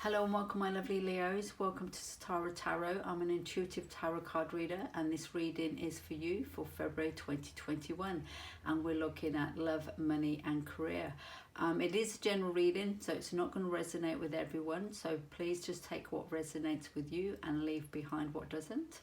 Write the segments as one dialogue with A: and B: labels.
A: Hello and welcome, my lovely Leos. Welcome to Satara Tarot. I'm an intuitive tarot card reader, and this reading is for you for February 2021, and we're looking at love, money and career. It is a general reading, so it's not going to resonate with everyone, so please just take what resonates with you and leave behind what doesn't.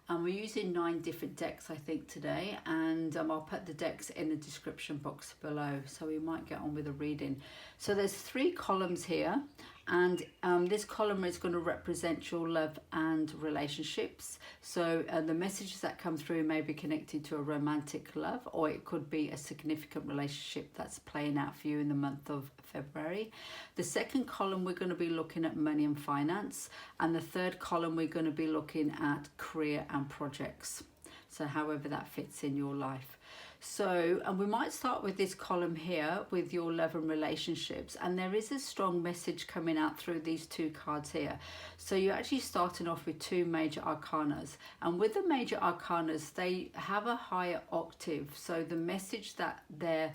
A: We're using 9 different decks, I think, today, and I'll put the decks in the description box below, so we might get on with the reading. So there's 3 columns here, and this column is going to represent your love and relationships. So the messages that come through may be connected to a romantic love, or it could be a significant relationship that's playing out for you in the month of February. The second column, we're going to be looking at money and finance, and the third column, we're going to be looking at career and projects, so however that fits in your life. So, and we might start with this column here with your love and relationships, and there is a strong message coming out through these 2 cards here. So you're actually starting off with 2 major arcanas, and with the major arcanas, they have a higher octave, so the message that they're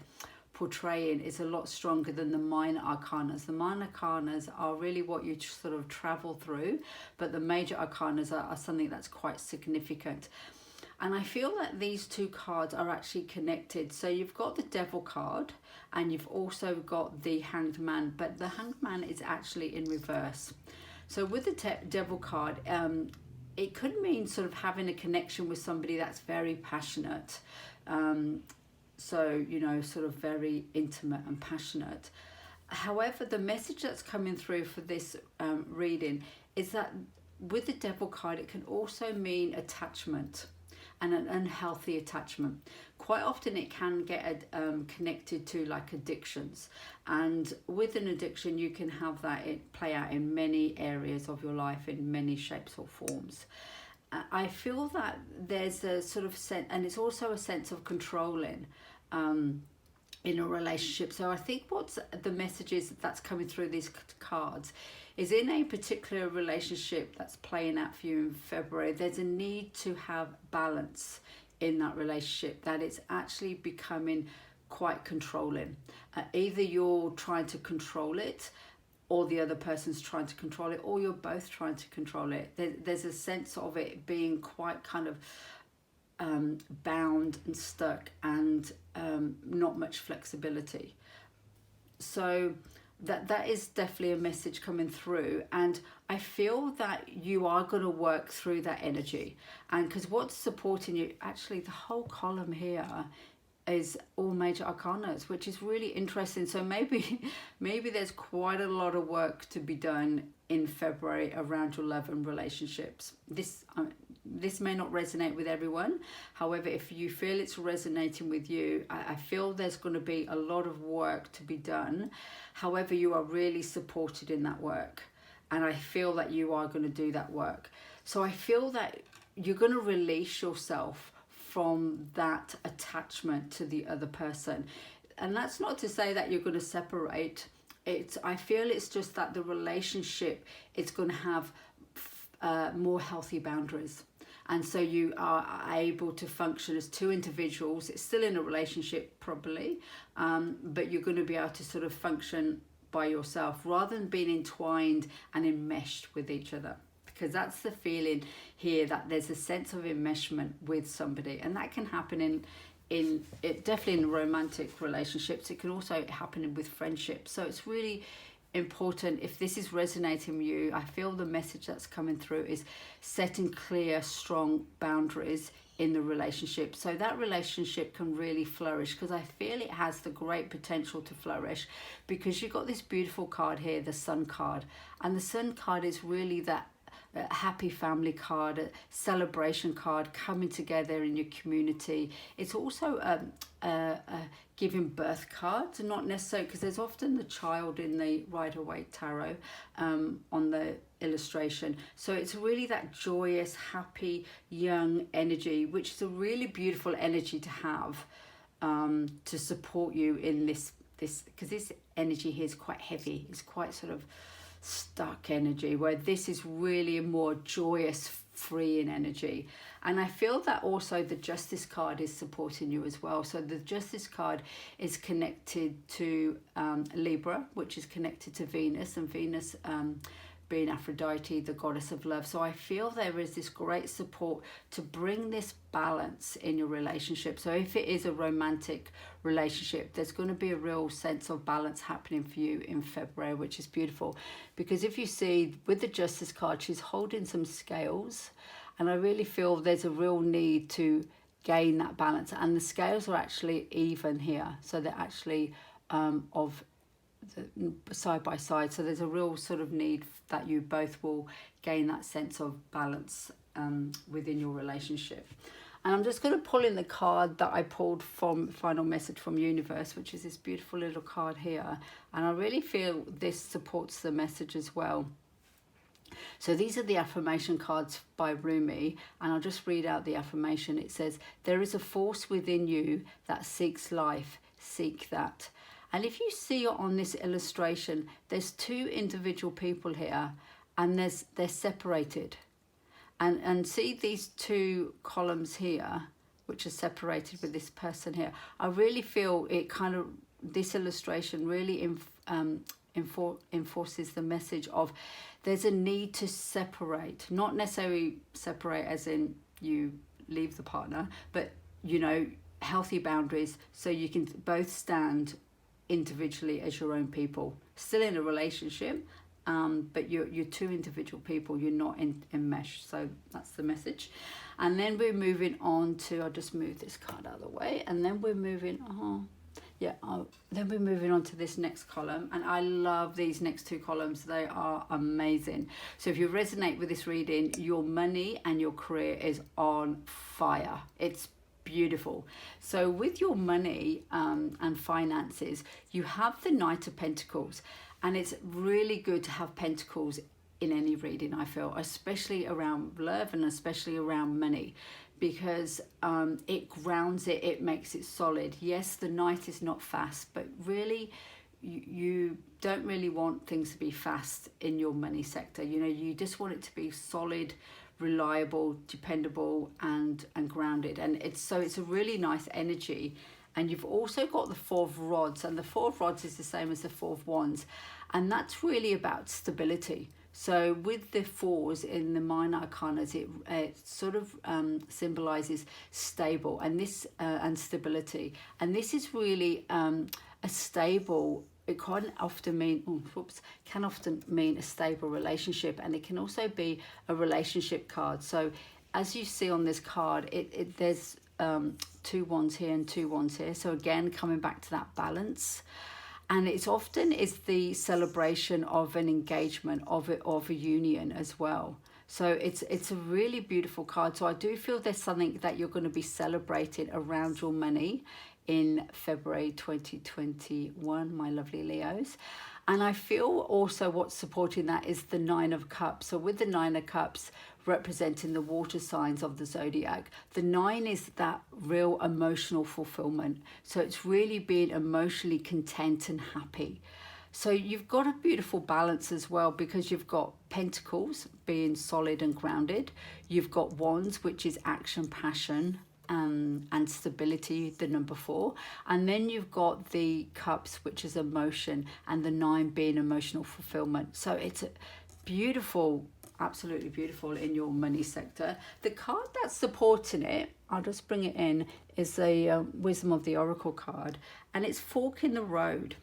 A: portraying is a lot stronger than the minor arcanas. The minor arcanas are really what you sort of travel through, but the major arcanas are something that's quite significant. And I feel that these 2 cards are actually connected. So you've got the Devil card and you've also got the Hanged Man, but the Hanged Man is actually in reverse. So with the Devil card, it could mean sort of having a connection with somebody that's very passionate. So, you know, sort of very intimate and passionate. However, the message that's coming through for this reading is that with the Devil card, it can also mean attachment, and an unhealthy attachment. Quite often it can get connected to like addictions, and with an addiction you can have that play out in many areas of your life in many shapes or forms. I feel that there's a sort of sense, and it's also a sense of controlling in a relationship. So I think what's the messages that's coming through these cards is, in a particular relationship that's playing out for you in February, there's a need to have balance in that relationship, that it's actually becoming quite controlling. Either you're trying to control it, or the other person's trying to control it, or you're both trying to control it. There's a sense of it being quite kind of bound and stuck, and not much flexibility. So that is definitely a message coming through, and I feel that you are going to work through that energy. And because what's supporting you, actually the whole column here is all major arcanas, which is really interesting. So maybe there's quite a lot of work to be done in February around your love and relationships. This may not resonate with everyone. However, if you feel it's resonating with you, I feel there's going to be a lot of work to be done. However, you are really supported in that work, and I feel that you are going to do that work. So I feel that you're going to release yourself from that attachment to the other person. And that's not to say that you're going to separate. I feel it's just that the relationship is going to have more healthy boundaries. And so you are able to function as 2 individuals. It's still in a relationship probably, but you're going to be able to sort of function by yourself rather than being entwined and enmeshed with each other. Because that's the feeling here, that there's a sense of enmeshment with somebody, and that can happen definitely in romantic relationships. It can also happen with friendships. So it's really important, if this is resonating with you, I feel the message that's coming through is setting clear, strong boundaries in the relationship, so that relationship can really flourish. Because I feel it has the great potential to flourish, because you've got this beautiful card here, the Sun card, and the Sun card is really that a happy family card, a celebration card, coming together in your community. It's also a giving birth card, not necessarily, because there's often the child in the Rider-Waite Tarot on the illustration. So it's really that joyous, happy, young energy, which is a really beautiful energy to have to support you in this, because this energy here is quite heavy. It's quite sort of stuck energy, where this is really a more joyous, freeing energy. And I feel that also the Justice card is supporting you as well. So the Justice card is connected to Libra, which is connected to Venus, and Venus being Aphrodite, the goddess of love. So I feel there is this great support to bring this balance in your relationship. So if it is a romantic relationship, there's going to be a real sense of balance happening for you in February, which is beautiful. Because if you see with the Justice card, she's holding some scales, and I really feel there's a real need to gain that balance. And the scales are actually even here, so they're actually of side by side. So there's a real sort of need that you both will gain that sense of balance within your relationship. And I'm just going to pull in the card that I pulled from Final Message from Universe, which is this beautiful little card here. And I really feel this supports the message as well. So these are the affirmation cards by Rumi, and I'll just read out the affirmation. It says, "There is a force within you that seeks life. Seek that." And if you see on this illustration, there's two individual people here, and they're separated. And see these two columns here, which are separated with this person here. I really feel it kind of, this illustration really enforces the message of there's a need to separate, not necessarily separate as in you leave the partner, but, you know, healthy boundaries so you can both stand individually as your own people, still in a relationship, but you're two individual people, you're not in mesh. So that's the message. And then we're moving on to, I'll just move this card out of the way, and then we're moving then we're moving on to this next column, and I love these next two columns. They are amazing. So if you resonate with this reading, your money and your career is on fire. It's beautiful. So with your money and finances, you have the Knight of Pentacles, and it's really good to have Pentacles in any reading, I feel, especially around love and especially around money, because it grounds it, it makes it solid. Yes, the Knight is not fast, but really you don't really want things to be fast in your money sector. You know, you just want it to be solid, reliable, dependable, and grounded. And it's a really nice energy. And you've also got the Four of Rods, and the Four of Rods is the same as the Four of Wands, and that's really about stability. So with the fours in the minor arcanas, it sort of symbolizes stable and this and stability. And this is really a stable. It can often mean a stable relationship, and it can also be a relationship card. So as you see on this card, there's two wands here and two wands here. So again, coming back to that balance. And it's often is the celebration of an engagement, of a union as well. So it's a really beautiful card. So I do feel there's something that you're going to be celebrating around your money in February 2021, my lovely Leos. And I feel also what's supporting that is the Nine of Cups. So with the Nine of Cups representing the water signs of the zodiac, the 9 is that real emotional fulfillment. So it's really being emotionally content and happy. So you've got a beautiful balance as well, because you've got Pentacles being solid and grounded. You've got Wands, which is action, passion, and stability, the number 4. And then you've got the Cups, which is emotion, and the 9 being emotional fulfillment. So it's beautiful, absolutely beautiful in your money sector. The card that's supporting it, I'll just bring it in, is the Wisdom of the Oracle card, and it's Fork in the Road.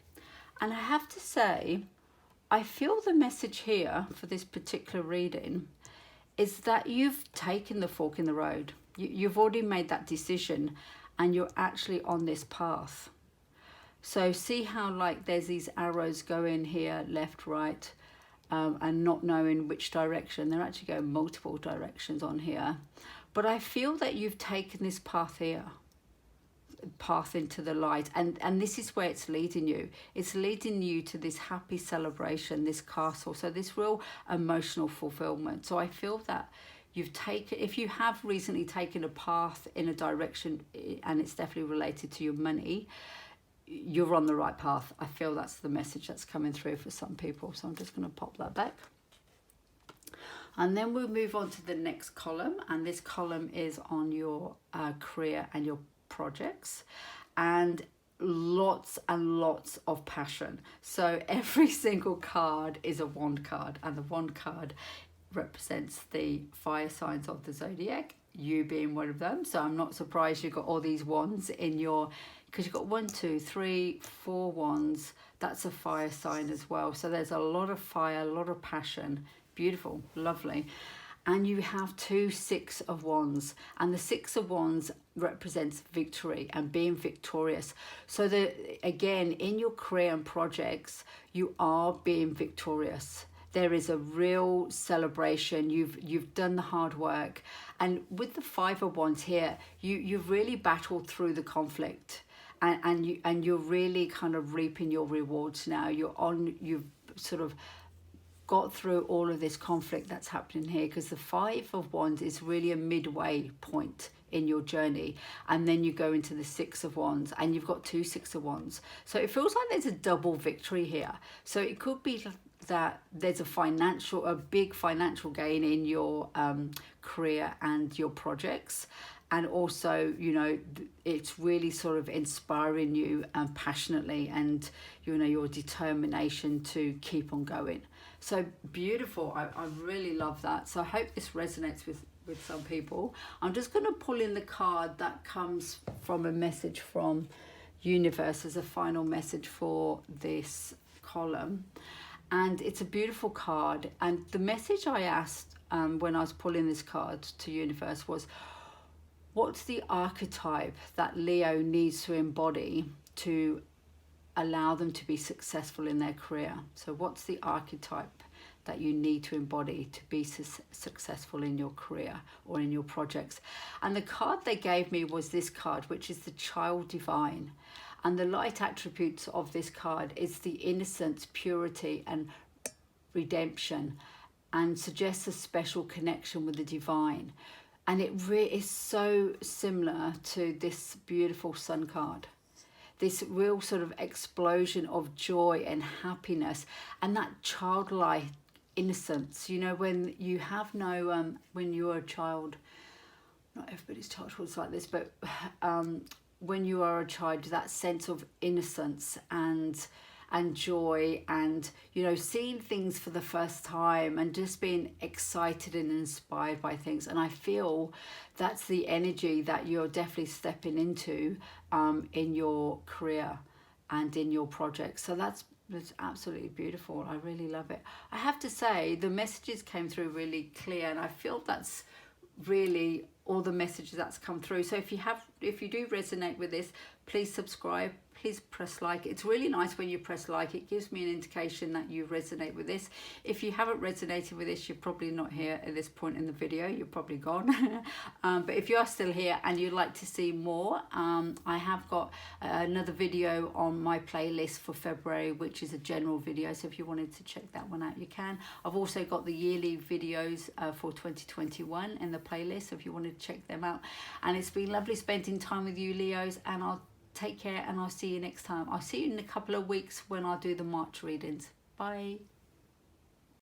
A: And I have to say, I feel the message here for this particular reading is that you've taken the fork in the road. You've already made that decision, and you're actually on this path. So see how like there's these arrows going here, left, right, and not knowing which direction. They're actually going multiple directions on here. But I feel that you've taken this path here, path into the light, and this is where it's leading you. It's leading you to this happy celebration, this castle, so this real emotional fulfillment. So I feel that you've taken, if you have recently taken a path in a direction, and it's definitely related to your money, you're on the right path. I feel that's the message that's coming through for some people. So I'm just going to pop that back. And then we'll move on to the next column, and this column is on your career and your projects, and lots and lots of passion. So every single card is a wand card, and the wand card represents the fire signs of the zodiac, you being one of them. So I'm not surprised you've got all these wands in your, because you've got 1, 2, 3, 4 wands. That's a fire sign as well. So there's a lot of fire, a lot of passion. Beautiful, lovely. And you have 2 6 of wands, and the 6 of wands represents victory and being victorious. So that again, in your career and projects, you are being victorious. There is a real celebration. You've done the hard work, and with the 5 of wands here, you've really battled through the conflict, and you're really kind of reaping your rewards now. You've sort of got through all of this conflict that's happening here, because the 5 of wands is really a midway point in your journey, and then you go into the 6 of wands, and you've got 2 6 of wands. So it feels like there's a double victory here. So it could be that there's a big financial gain in your career and your projects, and also, you know, it's really sort of inspiring you passionately, and you know, your determination to keep on going. So beautiful. I really love that. So I hope this resonates with some people. I'm just going to pull in the card that comes from a message from universe as a final message for this column, and it's a beautiful card. And the message I asked when I was pulling this card to universe was, what's the archetype that Leo needs to embody to allow them to be successful in their career? So what's the archetype that you need to embody to be successful in your career or in your projects? And the card they gave me was this card, which is the Child Divine. And the light attributes of this card is the innocence, purity and redemption, and suggests a special connection with the divine. And it really is so similar to this beautiful Sun card. This real sort of explosion of joy and happiness, and that childlike innocence. You know, when you have no, when you're a child, not everybody's childhood's like this, but when you are a child, that sense of innocence and joy, and you know, seeing things for the first time and just being excited and inspired by things. And I feel that's the energy that you're definitely stepping into in your career and in your project. So that's absolutely beautiful. I really love it. I have to say, the messages came through really clear, and I feel that's really all the messages that's come through. So if you do resonate with this, please subscribe, please press like. It's really nice when you press like. It gives me an indication that you resonate with this. If you haven't resonated with this, you're probably not here at this point in the video. You're probably gone. But if you are still here and you'd like to see more, I have got another video on my playlist for February, which is a general video. So if you wanted to check that one out, you can. I've also got the yearly videos for 2021 in the playlist, so if you wanted to check them out. And it's been lovely spending time with you, Leos, and I'll take care, and I'll see you next time. I'll see you in a couple of weeks when I do the March readings. Bye.